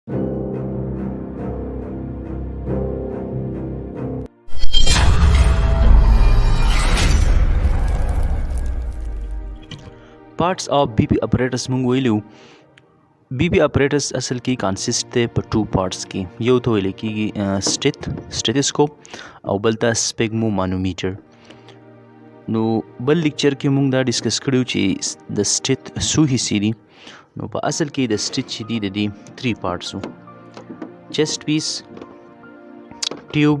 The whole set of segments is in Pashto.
Parts of BP apparatus مونږ ویلو BP apparatus اصل کې کانسیسټ دی په ټو پارټس کې. یو ته ویل کېږي سټیتوسکوپ او بل ته سپیګمومانومیټر. نو بل لیکچر کې مونږ دا ډسکس کړیو چې د سټیت څو حصې دي. نو په اصل کې د سټیت چې دي د دې 3 پارټس وو: چیسټ پیس، ټیوب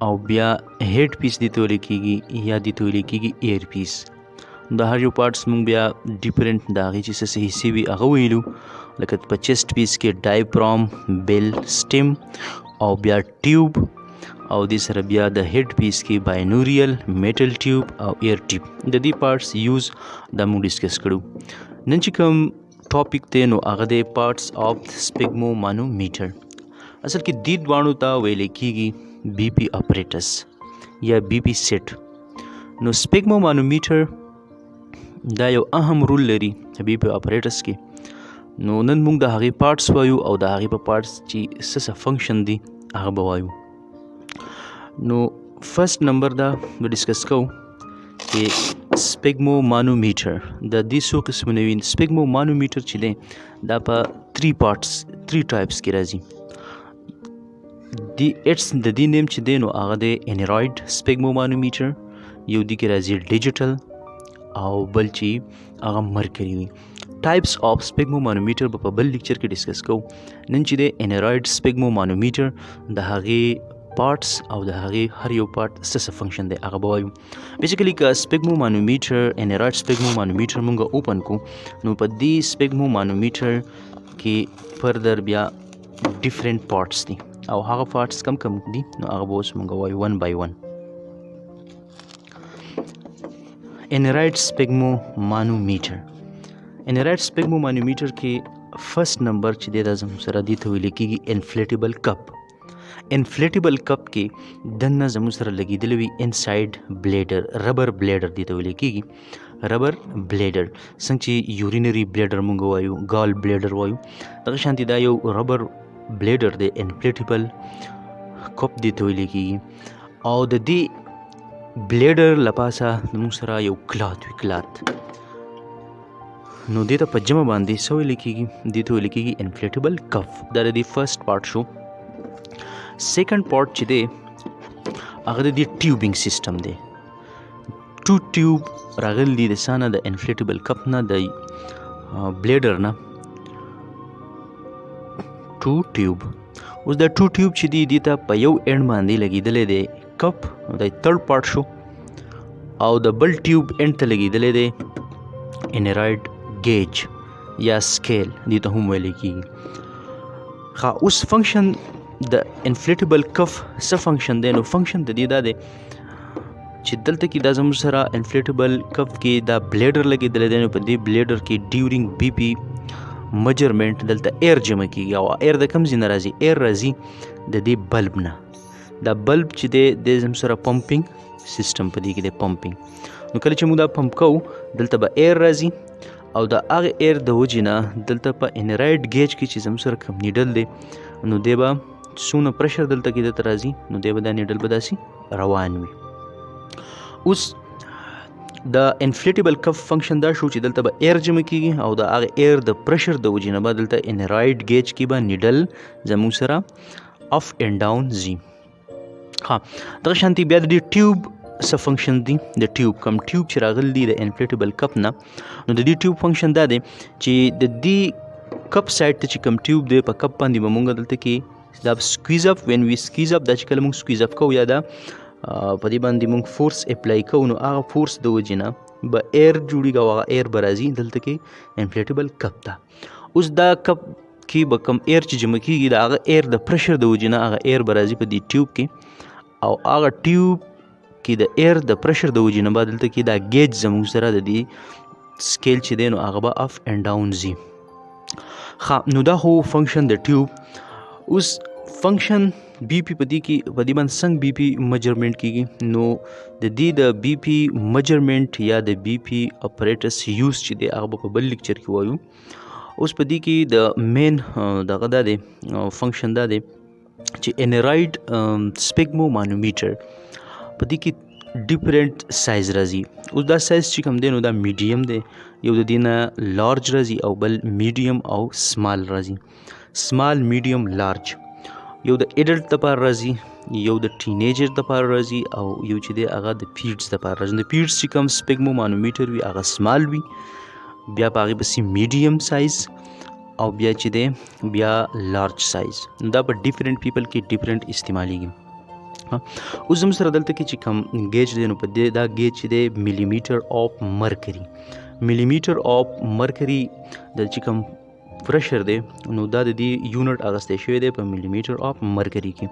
او بیا هیډ پیس دي ته ویل کېږي یا دي ته ویل کېږي ایر پیس. د هر یو پارټس مونږ بیا ډیفرنٹ د هغې چې څه حصې وي هغه ویلو. لکه په چیسټ پیس کې ډایفرام، بیل، سټیم او بیا ټیوب، او دې سره بیا د هیډ پیس کې باینوریل، میټل ټیوب او ایر ټیوب. د دې پارټس یوز دا مونږ ډسکس کړو. نن چې کوم ټاپک دی نو هغه دی پارټس آف سپیګمومانومیټر. اصل کې دې دواړو ته ویل کېږي بی پی اپریټس یا بی پی سیټ. نو سپیګمومانومیټر دا یو اهم رول لري بی پی اپریټس کې. نو نن موږ د هغې پارټس وایو او د هغې په پارټس چې څه فنکشن دي هغه به وایو. نو فرست نمبر دا به ډسکس کوو چې سپیګمومانومیټر د دې څو قسمونه وي. سپیګمومانومیټر چې دی دا په 3 ټایپس کې راځي. د دې نیم چې دی نو هغه دی aneroid سپیګمومانومیټر، یو دې کې راځي ډیجیټل او بل چې هغه مرکري وي. ټایپس آف سپیګمومانومیټر به په بل لیکچر کې ډسکس کوو. نن چې دی انیرایډ سپیګمومانومیټر د هغې پارټس او د هغې هر یو پارټ څه فنکشن دی هغه به وایو. بیسیکلی که سپیګمومانومیټر انیرایډ سپیګمومانومیټر مونږ اوپن کو نو په دې سپیګمومانومیټر کې فردر بیا ډیفرنٹ پارټس دي او هغه پارټس کم دي نو هغه به اوس مونږ وایو 1 by 1. aneroid سپیګمومانومیټر کې فرست نمبر چې دی دا زموږ سره دې ته ویل کېږي انفلیټیبل کپ. انفلیټیبل کپ کې دننه زموږ سره لګېدلی وي انسایډ بلیډر، ربر بلیډر دې ته ویل کېږي. ربر بلیډر څنګه چې یورینري بلیډر مونږ وایو، ګال بلیډر وایو، دغه شانتې دا یو ربر بلیډر دی انفلیټیبل کپ دې ته ویل کېږي. او د دې بلیډر لپاسه زموږ سره یو کلات وي، کلات. نو دې ته په جمع باندې څه ویل کېږي؟ دې ته ویل کېږي انفلیټیبل کف. دا د دې فرست پارټ شو. سیکنډ پارټ چې دی هغه د دې ټیوبینګ سیسټم دی. 2 ټیوب راغلي دي د څه نه؟ د انفلیټیبل کپ نه، د بلیډر نه 2 ټیوب. اوس دا 2 ټیوب چې دی دې ته په یو اینډ باندې لګېدلی دی کپ، دا تھرډ پارټ شو. او د بل ټیوب اینډ ته لګېدلی دی انیرایډ گیج یا سکیل دې ته هم ویل کېږي. اوس فنکشن د انفلیټیبل کف څه فنکشن دی؟ نو فنکشن د دې دا دی چې دلته کې دا زموږ سره انفلیټیبل کف کې دا بلیډر لګېدلی دی. نو په دې بلیډر کې ډیورینګ بی پی میجرمنټ دلته ایر جمع کېږي. او ایر د کوم ځای نه راځي؟ ایر راځي د دې بلب نه. دا بلب چې دی د زموږ سره پمپینګ سیسټم په دې کې دی، پمپینګ. نو کله چې موږ دا پمپ کوو دلته به ایر راځي او د هغه ایر د وجې نه دلته په انیرایډ گیج کې چې زموږ سره کوم نیډل دی نو دی به څونه پرشر دلته کې دلته راځي نو دی به دا نیډل به داسې روان وي. اوس د انفلیټیبل کف فنکشن دا شو چې دلته به ایر جمع کېږي او د هغه ایر د پرشر د وجې نه به دلته انیرایډ گیج کې به نیډل زموږ سره اپ اینډ ډاون ځي. دغه شانتې بیا د دې ټیوب څه فنکشن دی؟ د ټیوب کوم ټیوب چې راغلی دی د انفلیټیبل کپ نه نو د دې ټیوب فنکشن دا دی چې د دې کپ سایډ ته چې کوم ټیوب دی په کپ باندې به مونږ دلته کې دا سکویز اپ، وین وی سکویز اپ، دا چې کله مونږ سکویز اپ کوو یا دا په دې باندې مونږ فورس اپلای کوو نو هغه فورس د وجې نه به ایر جوړېږي او هغه ایر به راځي دلته کې انفلیټیبل کپ ته. اوس دا کپ کې به کوم ایر چې جمع کېږي د هغه ایر د پرشر د وجې نه هغه ایر به راځي په دې ټیوب کې او هغه ټیوب کې د ایر د پرشر د وجې نه به دلته کې دا گیج زموږ سره د دې سکیل چې دی نو هغه به اپ اینډ ډاون ځي. نو دا هو فنکشن د ټیوب. اوس فنکشن بی پی په دې باندې څنګه بی پی میجرمنټ کېږي؟ نو د دې د بی پی میجرمنټ یا د بی پی اپریټس یوز چې دی هغه به په بل لیکچر کې وایو. اوس په دې کې د مین دغه دا دی فنکشن دا دی چې انیرایډ سپیګمومانومیټر په دې کې ډیفرنٹ سایز راځي. اوس دا سایز چې کوم دی نو دا میډیم دی، یو د دې نه لارج راځي او بل میډیم او سمال راځي. سمال، میډیم، لارج. یو د ایډلټ لپاره راځي، یو د ټینیجر لپاره راځي او یو چې دی هغه د پیډز لپاره راځي. د پیډز چې کوم سپیګمومانومیټر وي هغه سمال وي، بیا په هغې پسې میډیم سایز او بیا چې دی بیا لارج سایز. دا په ډیفرنٹ پیپل کې ډیفرنٹ استعمالیږي. اوس زموږ سره دلته کې چې کوم ګیج دی نو په دې دا ګیج چې دی ملیمیټر آف مرکري. ملیمیټر آف مرکري د چې کوم پرشر دی نو دا د دې یونټ اغستی شوی دی په ملیمیټر آف مرکري کې.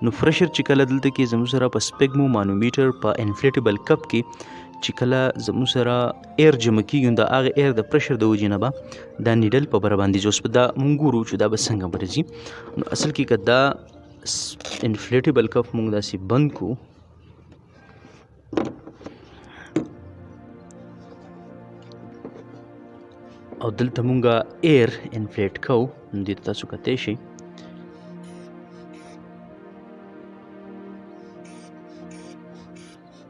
نو پرشر چې کله دلته کې زموږ سره په سپیګمومانومیټر په انفلیټیبل کپ کې چې کله زموږ سره ایر جمع کېږي نو د هغه ایر د پرشر د وجې نه به دا نیډل په بره باندې اوس په دا مونږ ګورو چې دا به څنګه برځي. نو اصل کې که دا انفلیټیبل کپ مونږ داسې بند کو او دلته مونږه ایر انفلیټ کوو نو دې ته تاسو کتی شئ.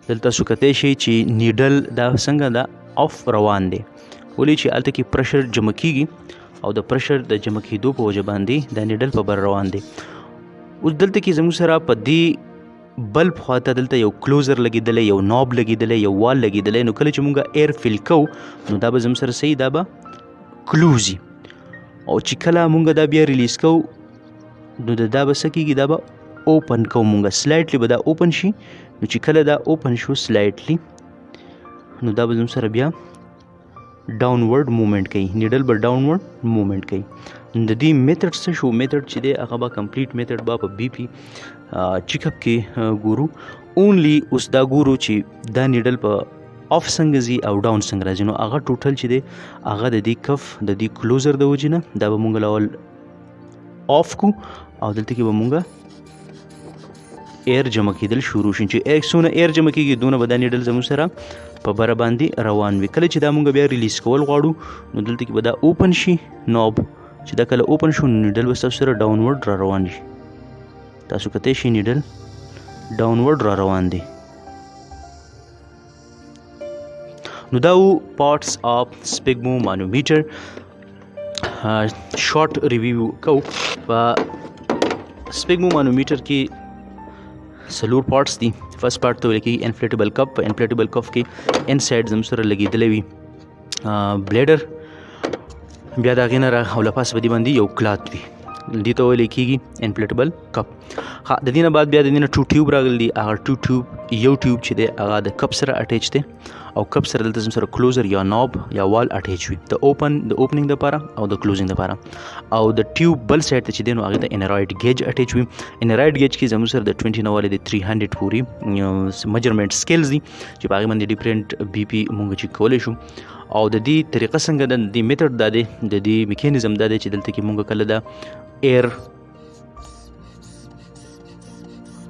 دلته تاسو کتی شئ چې نیډل دا څنګه دا آف روان دی، ولې چې هلته کې پرشر جمع کېږي او د پرشر د جمع کېدو په وجه باندې دا نیډل په بر روان دی. اوس دلته کې زموږ سره په دې بلب خواته دلته یو کلوزر لګېدلی، یو ناب لګېدلی، یو وال لګېدلی. نو کله چې مونږ ایر فیل کوو نو دا به زموږ سره صحیح دا به کلوزي او چې کله مونږ دا بیا ریلیز کوو نو دا به څه کېږي، دا به اوپن کوو مونږ سلایټلی به دا اوپن شي. نو چې کله دا اوپن شو سلایټلی نو دا به زموږ سره بیا ډاونورډ مومنټ کوي، نیډل به ډاونورډ مومنټ کوي. د دې میتھډ څه شو، میتھډ چې دی هغه به کمپلیټ میتھډ به په بی پی چیک اپ کې ګورو. اونلی اوس دا ګورو چې دا نیډل په اف څنګه ځي او ډاون څنګه راځي. نو هغه ټوټل چې دی هغه د دې کف د دې کلوزر د وجې نه دا به مونږ لول آف کو او دلته کې به مونږ ایر جمع کېدل شروع شي. چې څونه ایر جمع کېږي دونه به دا نیډل زموږ سره په بره باندې روان وي. کله چې دا مونږ بیا ریلیز کول غواړو نو دلته کې به دا اوپن شي نوب، چې دا کله اوپن شو نو نیډل به ستاسو سره ډاونورډ را روان شي. تاسو کتی شي نیډل ډاونورډ را روان دی. نو دا و پارټس آف سپیګمومانومیټر. شارټ ریویو کوو. په سپیګمومانومیټر کې څلور پارټس دي. فرست پارټ ته ویل کېږي انفلیټیبل کپ. په انفلیټیبل کپ کې ان سایډ زموږ سره لګېدلی وي بلیډر، بیا د هغې نه را او له پاسه په دې باندې یو کلات وي، دې ته ویلی کېږي انفلیټیبل کپ. د دې نه بعد بیا د دې نه 2 ټیوب راغلی دي. هغه 2 ټیوب یو ټیوب چې دی هغه د کپ سره اټیچ دی او کپ سره دلته زموږ سره کلوزر یا ناب یا وال اټیچ وي د اوپننګ دپاره او د کلوزنګ دپاره. او د ټیوب بل سایډ ته چې دی نو هغې ته انیرایډ ګیج اټیچ وي. انیرایډ ګیج کې زموږ سره د 20 نه والې د 300 پورې میجرمنټ سکیلز دي چې په هغې باندې ډیفرنٹ بی پي مونږ چیک کولی شو. او د دې طریقه څنګه ده، د دې میتھډ دا دی، د دې میکانیزم دا دی چې دلته کې مونږ کله دا ایر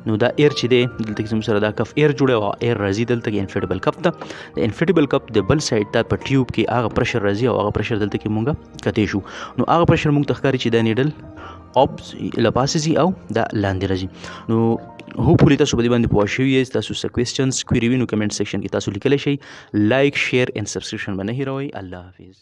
نو دا ایر چې دی دلته کې زموږ سره دا کف ایر جوړی او ایر راځي دلته کې انفلیټیبل کپ ته. د انفلیټیبل کپ د بل سایډ ته په ټیوب کې هغه پرشر راځي او هغه پرشر دلته کې مونږ کتی شو. نو هغه پرشر مونږ ته ښکاري چې دا نیډل اپ له پاسه ځي او دا لاندې راځي. نو هوپفولي تاسو په دې باندې پوه شوي یاست. تاسو څه کوېسچنز کویري وي نو کمنټ سیکشن کې تاسو لیکلی شئ. لایک، شیر اینډ سبسکرپشن به نه هېروئ. الله حافظ.